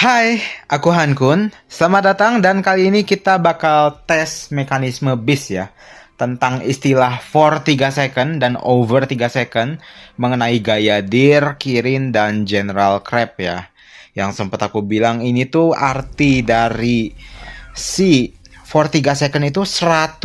Hai, aku Hankun. Selamat datang dan kali ini kita bakal tes mekanisme BIS ya. Tentang istilah for 3 second dan over 3 second mengenai gaya Deer, Kirin, dan General Crab ya. Yang sempat aku bilang ini tuh arti dari si for 3 second itu 100%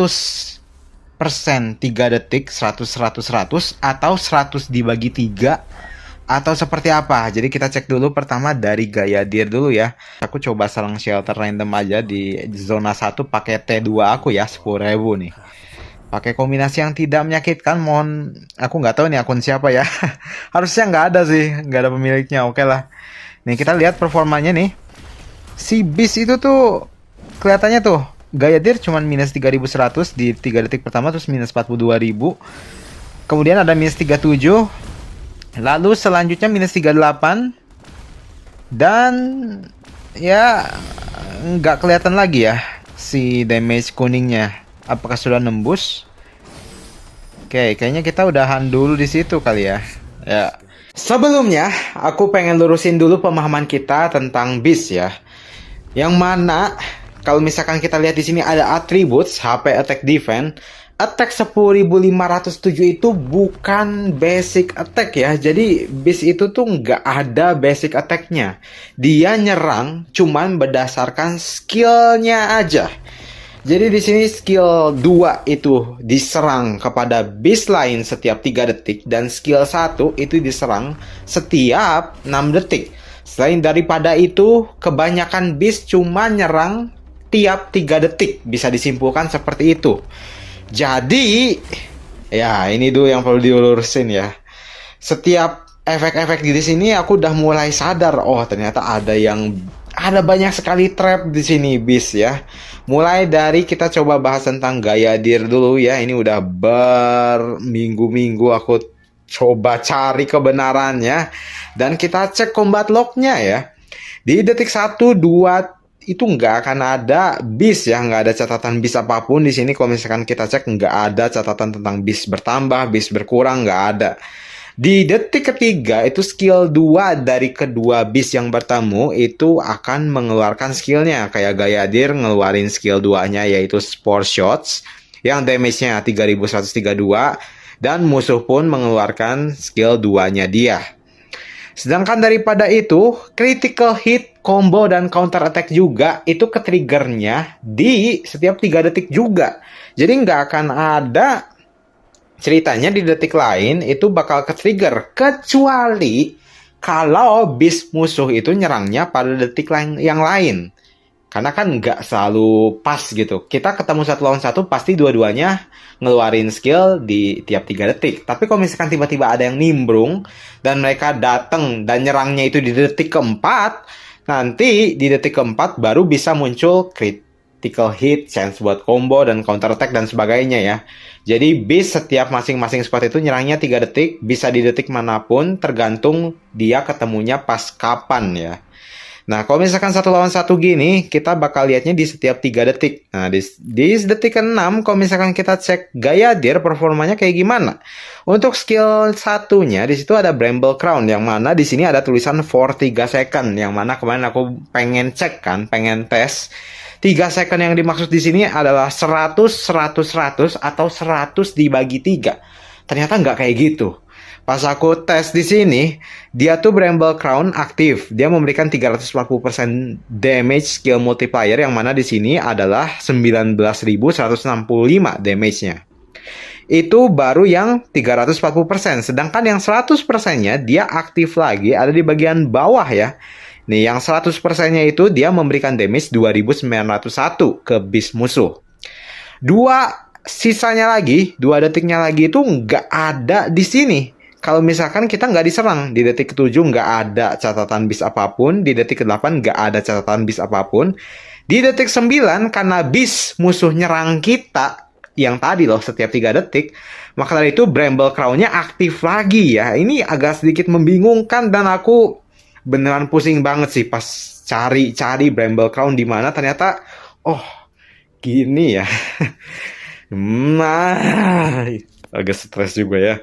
3 detik 100 100 100 atau 100 dibagi 3 atau seperti apa. Jadi kita cek dulu pertama dari gaya Deer dulu ya. Aku coba selang shelter random aja di zona 1 pakai T2 aku ya 10.000 nih. Pakai kombinasi yang tidak menyakitkan. Mohon aku nggak tahu nih akun siapa ya. Harusnya nggak ada sih, nggak ada pemiliknya. Oke lah. Nih kita lihat performanya nih. Si Beast itu tuh kelihatannya tuh gaya Deer cuman minus 3100 di 3 detik pertama, terus minus 42.000. Kemudian ada minus 37. Lalu selanjutnya minus 38. Dan ya nggak kelihatan lagi ya si damage kuningnya. Apakah sudah nembus? Oke, kayaknya kita udahan dulu di situ kali ya. Ya. Sebelumnya, aku pengen lurusin dulu pemahaman kita tentang Beast ya. Yang mana kalau misalkan kita lihat di sini ada attributes HP attack defense. Attack 10.507 itu bukan basic attack ya. Jadi Beast itu tuh nggak ada basic attacknya. Dia nyerang cuman berdasarkan skillnya aja. Jadi di sini skill 2 itu diserang kepada Beast lain setiap 3 detik. Dan skill 1 itu diserang setiap 6 detik. Selain daripada itu, kebanyakan Beast cuma nyerang tiap 3 detik. Bisa disimpulkan seperti itu. Jadi, ya ini dulu yang perlu dilurusin ya. Setiap efek-efek di sini aku udah mulai sadar, oh ternyata ada banyak sekali trap di sini Beast ya. Mulai dari kita coba bahas tentang gaya Deer dulu ya. Ini udah berminggu-minggu aku coba cari kebenarannya dan kita cek combat lognya ya. Di detik 1, 2 itu nggak akan ada Beast ya, nggak ada catatan Beast apapun di sini. Kalau misalkan kita cek nggak ada catatan tentang Beast bertambah, Beast berkurang, nggak ada. Di detik ketiga itu skill 2 dari kedua Beast yang bertemu itu akan mengeluarkan skillnya. Kayak gaya Deer ngeluarin skill 2-nya yaitu Spore Shots yang damage-nya 3132 dan musuh pun mengeluarkan skill 2-nya dia. Sedangkan daripada itu, critical hit, combo, dan counter attack juga itu ke-triggernya di setiap 3 detik juga. Jadi nggak akan ada ceritanya di detik lain itu bakal ke-trigger. Kecuali kalau Beast musuh itu nyerangnya pada detik yang lain. Karena kan nggak selalu pas gitu. Kita ketemu satu lawan satu pasti dua-duanya ngeluarin skill di tiap 3 detik. Tapi kalau misalkan tiba-tiba ada yang nimbrung dan mereka datang dan nyerangnya itu di detik keempat, nanti di detik keempat baru bisa muncul critical hit, chance buat combo dan counter attack dan sebagainya ya. Jadi Beast setiap masing-masing spot itu nyerangnya 3 detik, bisa di detik manapun tergantung dia ketemunya pas kapan ya. Nah, kalau misalkan satu lawan satu gini, kita bakal lihatnya di setiap 3 detik. Nah, di detik ke-6, kalau misalkan kita cek gaya Deer, performanya kayak gimana? Untuk skill satunya, di situ ada Bramble Crown, yang mana di sini ada tulisan for 3 second, yang mana kemarin aku pengen cek kan, pengen tes. 3 second yang dimaksud di sini adalah 100, 100, 100, atau 100 dibagi 3. Ternyata nggak kayak gitu. Pas aku tes di sini, dia tuh Bramble Crown aktif. Dia memberikan 340% damage skill multiplier yang mana di sini adalah 19.165 damage-nya. Itu baru yang 340%. Sedangkan yang 100%-nya dia aktif lagi ada di bagian bawah ya. Nih, yang 100%-nya itu dia memberikan damage 2.901 ke Beast musuh. Sisanya lagi, 2 detiknya lagi itu nggak ada di sini. Kalau misalkan kita nggak diserang, di detik ke-7 nggak ada catatan Beast apapun, di detik ke-8 nggak ada catatan Beast apapun, di detik 9 karena Beast musuh nyerang kita yang tadi loh setiap 3 detik, maka dari itu Bramble Crown-nya aktif lagi ya. Ini agak sedikit membingungkan dan aku beneran pusing banget sih pas cari Bramble Crown di mana ternyata oh gini ya. Nah, agak stres juga ya.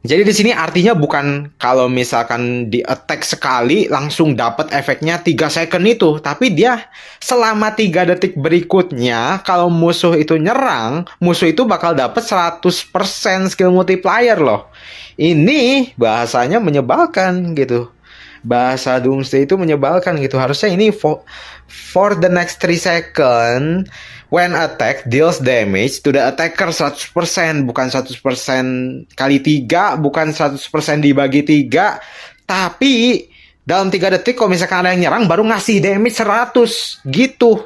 Jadi di sini artinya bukan kalau misalkan di attack sekali langsung dapat efeknya 3 second itu, tapi dia selama 3 detik berikutnya kalau musuh itu nyerang, musuh itu bakal dapat 100% skill multiplier loh. Ini bahasanya menyebalkan gitu. Bahasa Doomsday itu menyebalkan gitu. Harusnya ini for the next 3 second when attack deals damage to the attacker 100%, bukan 100% kali 3, bukan 100% dibagi 3, tapi dalam 3 detik kalau misalkan ada yang nyerang baru ngasih damage 100 gitu.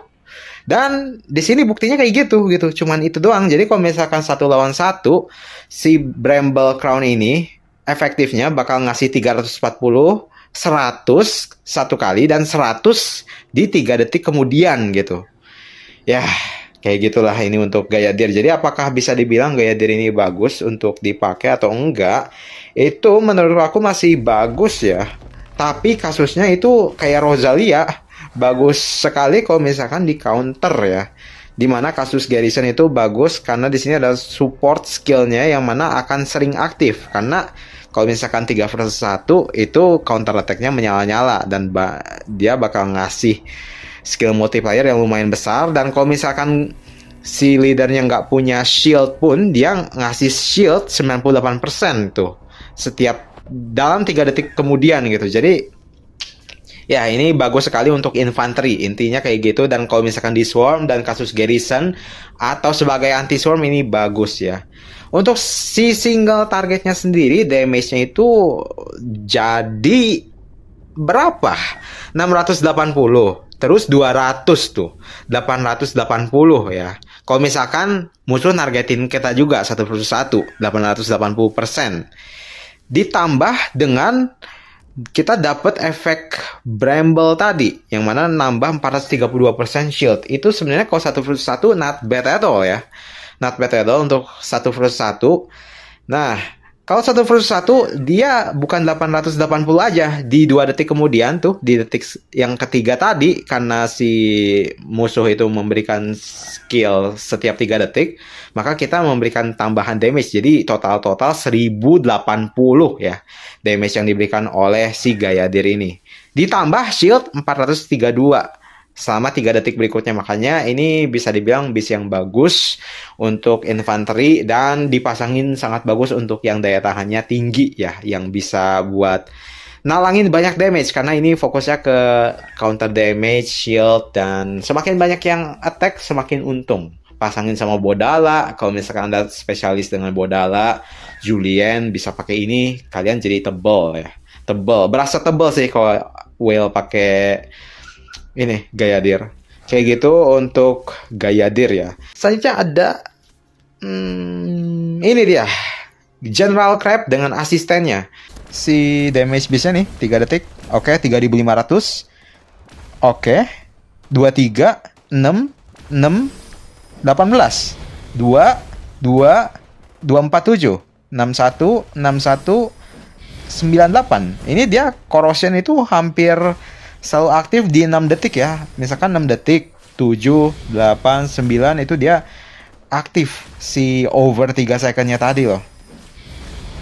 Dan di sini buktinya kayak gitu. Cuman itu doang. Jadi kalau misalkan 1 lawan 1, si Bramble Crown ini efektifnya bakal ngasih 340, 100 satu kali dan 100 di 3 detik kemudian gitu. Ya, kayak gitulah ini untuk Gayadir. Jadi apakah bisa dibilang Gayadir ini bagus untuk dipakai atau enggak? Itu menurut aku masih bagus ya. Tapi kasusnya itu kayak Rosalia, bagus sekali kalau misalkan di counter ya. Dimana kasus Garrison itu bagus karena di sini ada support skillnya yang mana akan sering aktif. Karena kalau misalkan 3 versus 1 itu counter attack-nya menyala-nyala dan dia bakal ngasih skill multiplier yang lumayan besar. Dan kalau misalkan si leadernya nggak punya shield pun, dia ngasih shield 98% tuh setiap dalam 3 detik kemudian gitu. Jadi ya ini bagus sekali untuk infanteri, intinya kayak gitu. Dan kalau misalkan di swarm dan kasus garrison atau sebagai anti swarm ini bagus ya. Untuk si single targetnya sendiri damage-nya itu jadi berapa? 680, terus 200 tuh, 880 ya. Kalau misalkan musuh nargetin kita juga 1/1, 880%. Ditambah dengan kita dapat efek Bramble tadi, yang mana nambah 432% shield. Itu sebenarnya kalau 1/1 not bad at all ya. Not bad at all untuk 1/1. Nah, kalau 1/1 dia bukan 880 aja. Di 2 detik kemudian tuh, di detik yang ketiga tadi, karena si musuh itu memberikan skill setiap 3 detik, maka kita memberikan tambahan damage. Jadi total 1080 ya damage yang diberikan oleh si Gayadir ini. Ditambah shield 432 selama 3 detik berikutnya. Makanya ini bisa dibilang bis yang bagus untuk infanteri dan dipasangin sangat bagus untuk yang daya tahannya tinggi ya, yang bisa buat nalangin banyak damage karena ini fokusnya ke counter damage, shield, dan semakin banyak yang attack semakin untung. Pasangin sama Bodala, kalau misalkan Anda spesialis dengan Bodala, Julien bisa pakai ini, kalian jadi tebel ya. Tebel, berasa tebel sih kalau Whale pakai ini Gayadir. Kayak gitu untuk Gayadir ya. Selanjutnya ada ini dia General Crab dengan asistennya. Si damage bisa nih 3 detik. Oke, 3500. Oke. 23 6 6 18 2 2 247 61 61 98. Ini dia corrosion itu hampir selalu aktif di 6 detik ya. Misalkan 6 detik, 7, 8, 9 itu dia aktif si over 3 secondnya tadi loh.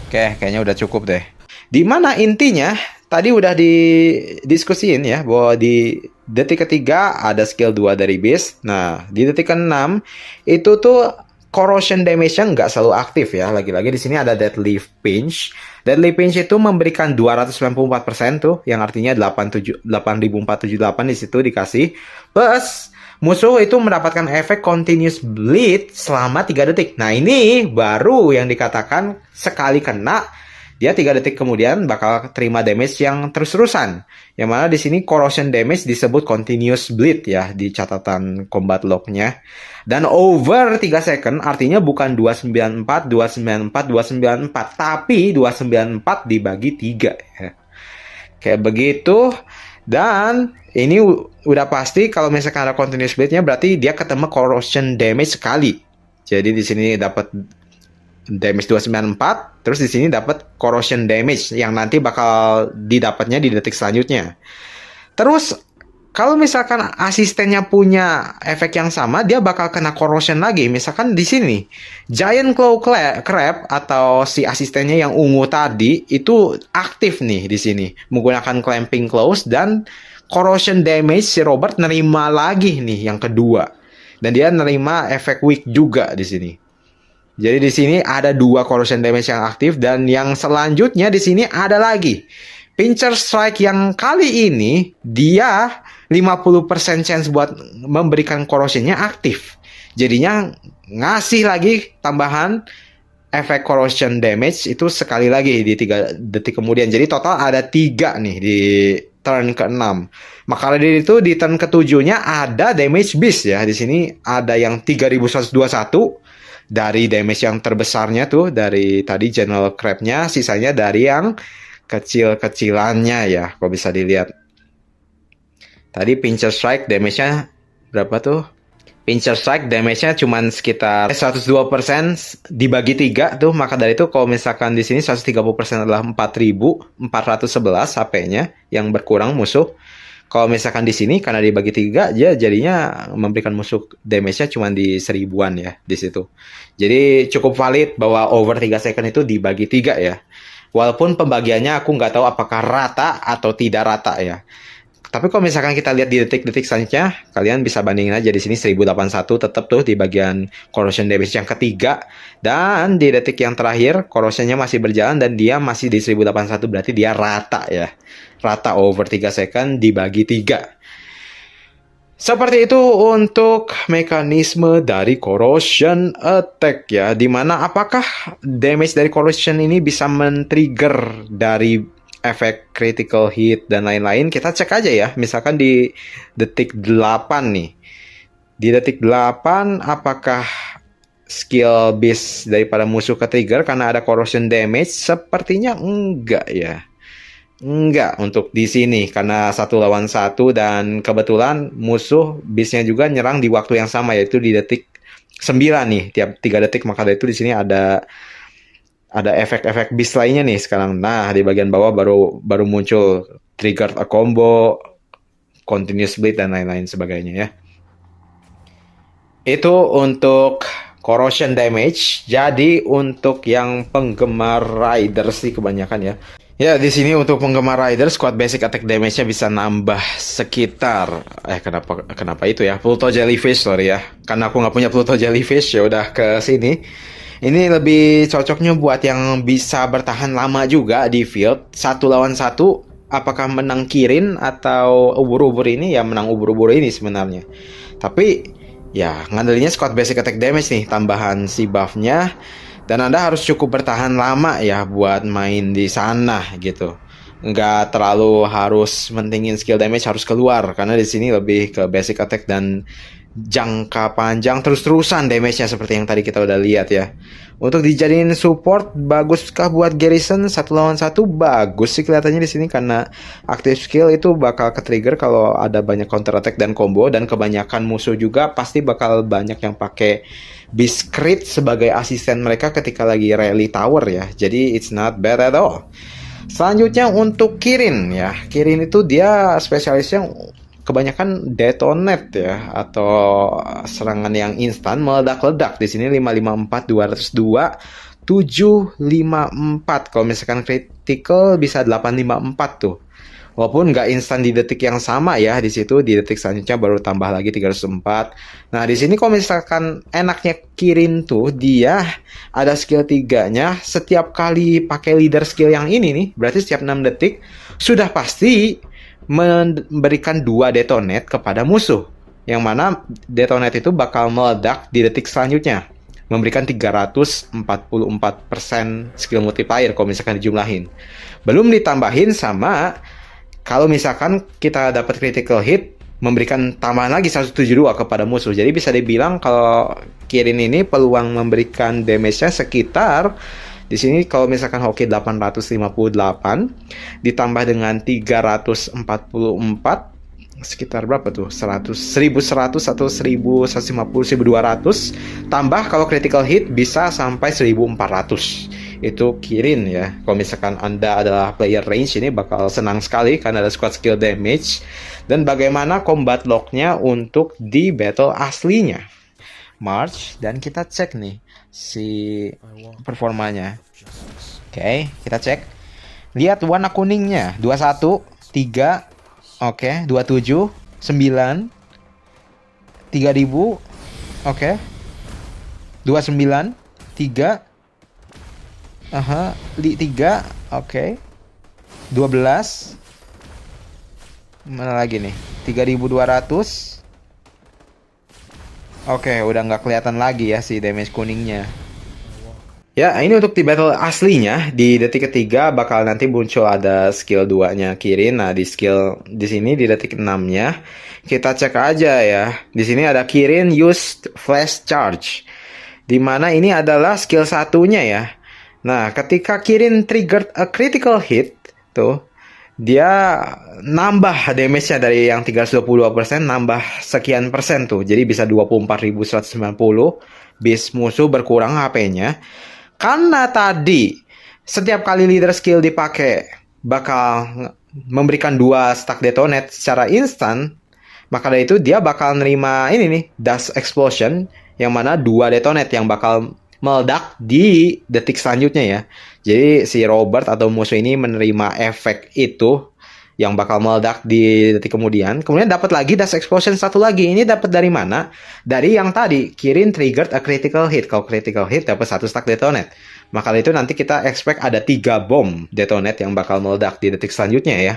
Oke, kayaknya udah cukup deh. Dimana intinya tadi udah didiskusiin ya bahwa di detik ketiga ada skill 2 dari Beast. Nah, di detik ke-6 itu tuh corrosion damage-nya nggak selalu aktif ya. Lagi-lagi di sini ada Deadly Pinch. Deadly Pinch itu memberikan 294% tuh, yang artinya 8478 di situ dikasih. Plus musuh itu mendapatkan efek continuous bleed selama 3 detik. Nah, ini baru yang dikatakan sekali kena dia 3 detik kemudian bakal terima damage yang terus-terusan. Yang mana di sini corrosion damage disebut continuous bleed ya di catatan combat log-nya. Dan over 3 second artinya bukan 294, 294, 294, tapi 294 dibagi 3 ya. Kayak begitu. Dan ini udah pasti kalau misalkan ada continuous bleed-nya berarti dia ketemu corrosion damage sekali. Jadi di sini dapat damage 294, terus di sini dapat corrosion damage yang nanti bakal didapatnya di detik selanjutnya. Terus Kalau misalkan asistennya punya efek yang sama, dia bakal kena corrosion lagi. Misalkan di sini, Giant Claw Crab atau si asistennya yang ungu tadi itu aktif nih di sini menggunakan clamping claws, dan corrosion damage si Robert nerima lagi nih yang kedua. Dan dia nerima efek weak juga di sini. Jadi di sini ada 2 corrosion damage yang aktif, dan yang selanjutnya di sini ada lagi Pincer Strike yang kali ini dia 50% chance buat memberikan corrosionnya aktif. Jadinya ngasih lagi tambahan efek corrosion damage itu sekali lagi di 3 detik kemudian. Jadi total ada 3 nih di turn ke-6. Maka dari itu di turn ke-7-nya ada damage beast ya. Di sini ada yang 3121 dari damage yang terbesarnya tuh dari tadi General Crab-nya, sisanya dari yang kecil-kecilannya ya, kalau bisa dilihat. Tadi Pincer Strike damage-nya berapa tuh? Pincer Strike damage-nya cuma sekitar 102% dibagi 3 tuh. Maka dari itu kalau misalkan di sini 130% adalah 4.411 HP-nya yang berkurang musuh. Kalau misalkan di sini karena dibagi 3 aja jadinya memberikan musuh damage-nya cuma di 1000-an ya di situ. Jadi cukup valid bahwa over 3 second itu dibagi 3 ya. Walaupun pembagiannya aku nggak tahu apakah rata atau tidak rata ya. Tapi kalau misalkan kita lihat di detik-detik selanjutnya, kalian bisa bandingin aja di sini 1081 tetap tuh di bagian corrosion damage yang ketiga. Dan di detik yang terakhir, corrosionnya masih berjalan dan dia masih di 1081, berarti dia rata ya. Rata over 3 second dibagi 3. Seperti itu untuk mekanisme dari corrosion attack ya. Dimana apakah damage dari corrosion ini bisa men-trigger dari efek critical hit dan lain-lain. Kita cek aja ya. Misalkan di detik 8 nih. Di detik 8 apakah skill beast daripada musuh ke trigger karena ada corrosion damage? Sepertinya enggak ya. Enggak untuk di sini karena 1 lawan 1 dan kebetulan musuh beastnya juga nyerang di waktu yang sama yaitu di detik 9 nih, tiap 3 detik. Maka dari itu di sini ada efek-efek beast lainnya nih sekarang. Nah, di bagian bawah baru muncul trigger a combo, continuous bleed dan lain-lain sebagainya ya. Itu untuk corrosion damage. Jadi untuk yang penggemar rider sih kebanyakan ya. Ya, di sini untuk penggemar rider squad basic attack damage-nya bisa nambah sekitar kenapa itu ya? Pluto Jellyfish, sorry ya. Karena aku nggak punya Pluto Jellyfish, ya udah ke sini. Ini lebih cocoknya buat yang bisa bertahan lama juga di field. 1 lawan 1, apakah menang Kirin atau ubur-ubur ini? Ya menang ubur-ubur ini sebenarnya. Tapi ya ngandelinnya squad basic attack damage nih, tambahan si buff-nya. Dan Anda harus cukup bertahan lama ya buat main di sana gitu. Nggak terlalu harus mentingin skill damage harus keluar. Karena di sini lebih ke basic attack dan jangka panjang terus-terusan damage-nya seperti yang tadi kita udah lihat ya. Untuk dijadiin support, baguskah buat Garrison 1 lawan 1? Bagus sih kelihatannya di sini karena active skill itu bakal ke-trigger kalau ada banyak counter attack dan combo, dan kebanyakan musuh juga pasti bakal banyak yang pakai Beast Crit sebagai asisten mereka ketika lagi rally tower ya. Jadi it's not bad at all. Selanjutnya untuk Kirin ya. Kirin itu dia spesialisnya kebanyakan detonate ya, atau serangan yang instan meledak-ledak. Di sini 554 202 754. Kalau misalkan critical bisa 854 tuh. Walaupun nggak instan di detik yang sama ya, di situ di detik selanjutnya baru tambah lagi 304. Nah, di sini kalau misalkan enaknya Kirin tuh dia ada skill 3-nya setiap kali pakai leader skill yang ini nih, berarti setiap 6 detik sudah pasti memberikan 2 detonate kepada musuh. Yang mana detonate itu bakal meledak di detik selanjutnya, memberikan 344% skill multiplier kalau misalkan dijumlahin. Belum ditambahin sama kalau misalkan kita dapat critical hit, memberikan tambahan lagi 172 kepada musuh. Jadi bisa dibilang kalau Kirin ini peluang memberikan damage-nya sekitar di sini kalau misalkan hoki 858 ditambah dengan 344 sekitar berapa tuh? 1100 atau 1150 1200 tambah kalau critical hit bisa sampai 1400. itu Kirin ya. Kalau misalkan Anda adalah player range, ini bakal senang sekali karena ada squad skill damage. Dan bagaimana combat lock-nya untuk di battle aslinya. March, dan kita cek nih si performanya. Oke, kita cek. Lihat warna kuningnya, 21, 3, oke, 27, 9, 3000, oke, 29, 3, 3, oke, 12, mana lagi nih, 3200. Oke, udah nggak kelihatan lagi ya si damage kuningnya. Ya, ini untuk di battle aslinya. Di detik ketiga bakal nanti muncul ada skill 2-nya Kirin. Nah, di sini di detik 6-nya kita cek aja ya. Di sini ada Kirin use flash charge. Di mana ini adalah skill satunya ya. Nah, ketika Kirin triggered a critical hit tuh, dia nambah damage-nya dari yang 322% nambah sekian persen tuh. Jadi bisa 24.190. Bis musuh berkurang HP-nya. Karena tadi setiap kali leader skill dipakai bakal memberikan 2 stack detonate secara instan, maka dari itu dia bakal nerima ini nih, dust explosion, yang mana 2 detonate yang bakal meledak di detik selanjutnya ya. Jadi si Robert atau musuh ini menerima efek itu yang bakal meledak di detik kemudian. Kemudian dapat lagi dust explosion satu lagi. Ini dapat dari mana? Dari yang tadi Kirin triggered a critical hit. Kalau critical hit dapat 1 stack detonate. Maka itu nanti kita expect ada 3 bom detonate yang bakal meledak di detik selanjutnya ya.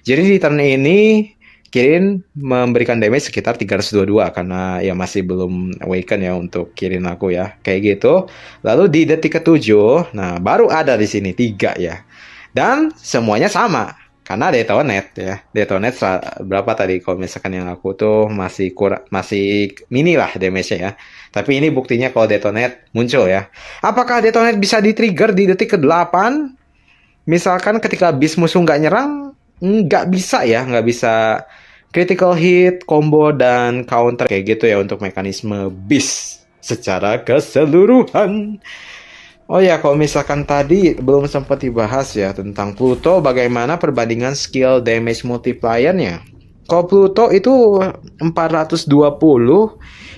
Jadi di turn ini Kirin memberikan damage sekitar 322 karena ya masih belum awaken ya untuk Kirin aku ya. Kayak gitu. Lalu di detik ke-7, nah baru ada di sini 3 ya. Dan semuanya sama. Karena detonate ya. Detonate berapa tadi? Kalau misalkan yang aku tuh masih mini lah damage-nya ya. Tapi ini buktinya kalau detonate muncul ya. Apakah detonate bisa di-trigger di detik ke-8? Misalkan ketika bis musuh nggak nyerang, nggak bisa ya. Nggak bisa critical hit, combo, dan counter. Kayak gitu ya untuk mekanisme bis secara keseluruhan. Oh ya, kalau misalkan tadi belum sempat dibahas ya tentang Pluto, bagaimana perbandingan skill damage multiplier-nya. Kalau Pluto itu 420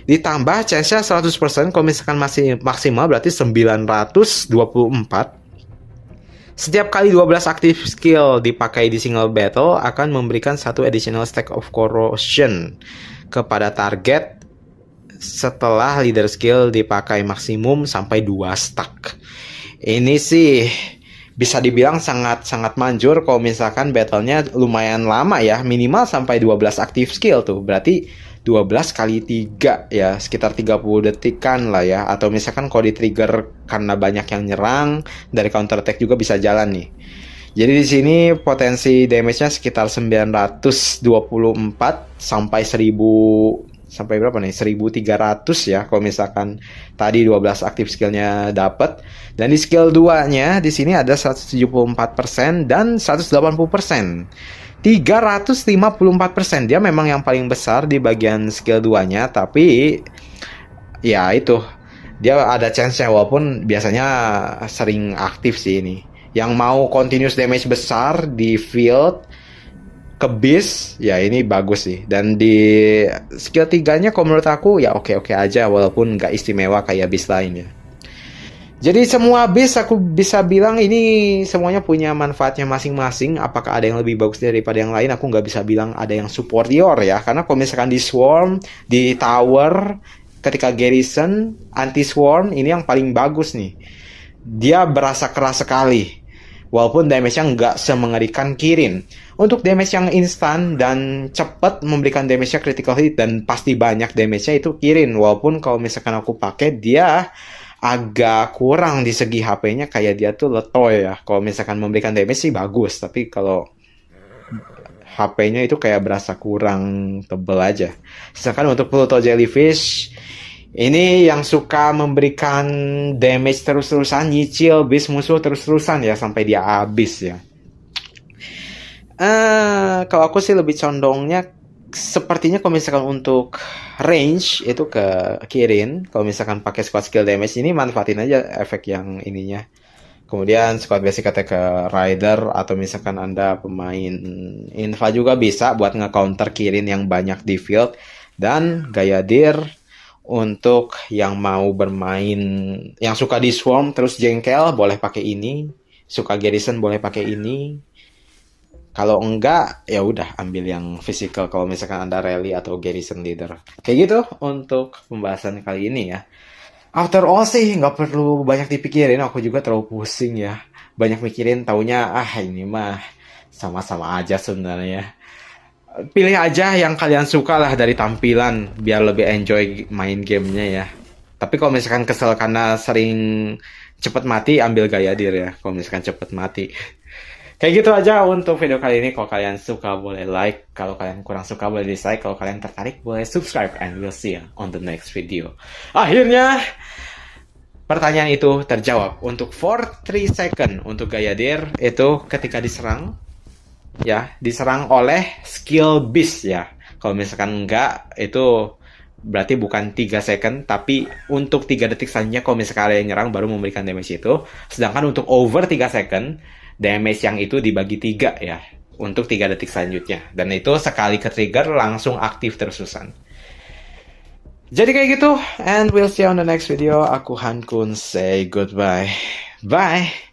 ditambah chance-nya 100%, kalau misalkan masih maksimal berarti 924. Setiap kali 12 aktif skill dipakai di single battle akan memberikan 1 additional stack of corrosion kepada target setelah leader skill dipakai maksimum sampai 2 stack. Ini sih bisa dibilang sangat manjur kalau misalkan battle-nya lumayan lama ya, minimal sampai 12 aktif skill tuh. Berarti 12 kali 3 ya, sekitar 30 detikan lah ya. Atau misalkan kalau di-trigger karena banyak yang nyerang, dari counter attack juga bisa jalan nih. Jadi di sini potensi damage-nya sekitar 924 sampai 1000 sampai berapa nih? 1300 ya kalau misalkan tadi 12 aktif skillnya dapat. Dan di skill 2-nya di sini ada 174% dan 180%. 354%. Dia memang yang paling besar di bagian skill 2-nya, tapi ya itu. Dia ada chance-nya walaupun biasanya sering aktif sih ini. Yang mau continuous damage besar di field ke bis, ya ini bagus sih. Dan di skill 3-nya kalau menurut aku ya oke-oke aja walaupun nggak istimewa kayak bis lain ya. Jadi semua bis aku bisa bilang ini semuanya punya manfaatnya masing-masing. Apakah ada yang lebih bagus daripada yang lain? Aku nggak bisa bilang ada yang superior ya. Karena kalau misalkan di swarm, di tower, ketika garrison, anti-swarm ini yang paling bagus nih. Dia berasa keras sekali. Walaupun damage-nya nggak semengerikan Kirin. Untuk damage yang instan dan cepat memberikan damage-nya critical hit dan pasti banyak damage-nya itu Kirin. Walaupun kalau misalkan aku pakai dia agak kurang di segi HP-nya, kayak dia tuh letoy ya. Kalau misalkan memberikan damage sih bagus, tapi kalau HP-nya itu kayak berasa kurang tebel aja. Sedangkan untuk Pluto Jellyfish ini yang suka memberikan damage terus-terusan, nyicil bis musuh terus-terusan ya sampai dia habis ya. Kalau aku sih lebih condongnya sepertinya kalau misalkan untuk range itu ke Kirin. Kalau misalkan pakai squad skill damage ini manfaatin aja efek yang ininya. Kemudian squad basic attack ke rider, atau misalkan Anda pemain infa juga bisa buat nge-counter Kirin yang banyak di field. Dan gaya Dir untuk yang mau bermain, yang suka di swarm terus jengkel, boleh pakai ini. Suka garrison boleh pakai ini. Kalau enggak, ya udah ambil yang physical kalau misalkan Anda rally atau garrison leader. Kayak gitu untuk pembahasan kali ini ya. After all sih nggak perlu banyak dipikirin, aku juga terlalu pusing ya. Banyak mikirin, taunya ini mah sama-sama aja sebenarnya. Pilih aja yang kalian suka lah dari tampilan, biar lebih enjoy main gamenya ya. Tapi kalau misalkan kesel karena sering cepet mati, ambil gaya dir ya. Kalau misalkan cepet mati. Kayak gitu aja untuk video kali ini. Kalau kalian suka boleh like, kalau kalian kurang suka boleh dislike, kalau kalian tertarik boleh subscribe, and we'll see you on the next video. Akhirnya pertanyaan itu terjawab. Untuk for 3 second untuk gaya dir itu ketika diserang ya, diserang oleh skill beast ya. Kalau misalkan enggak, itu berarti bukan 3 second, tapi untuk 3 detik selanjutnya kalau misalkan kalian nyerang baru memberikan damage itu. Sedangkan untuk over 3 second, damage yang itu dibagi 3 ya, untuk 3 detik selanjutnya. Dan itu sekali ke trigger langsung aktif terusan. Jadi kayak gitu, and we'll see you on the next video. Aku Han Kun, say goodbye. Bye!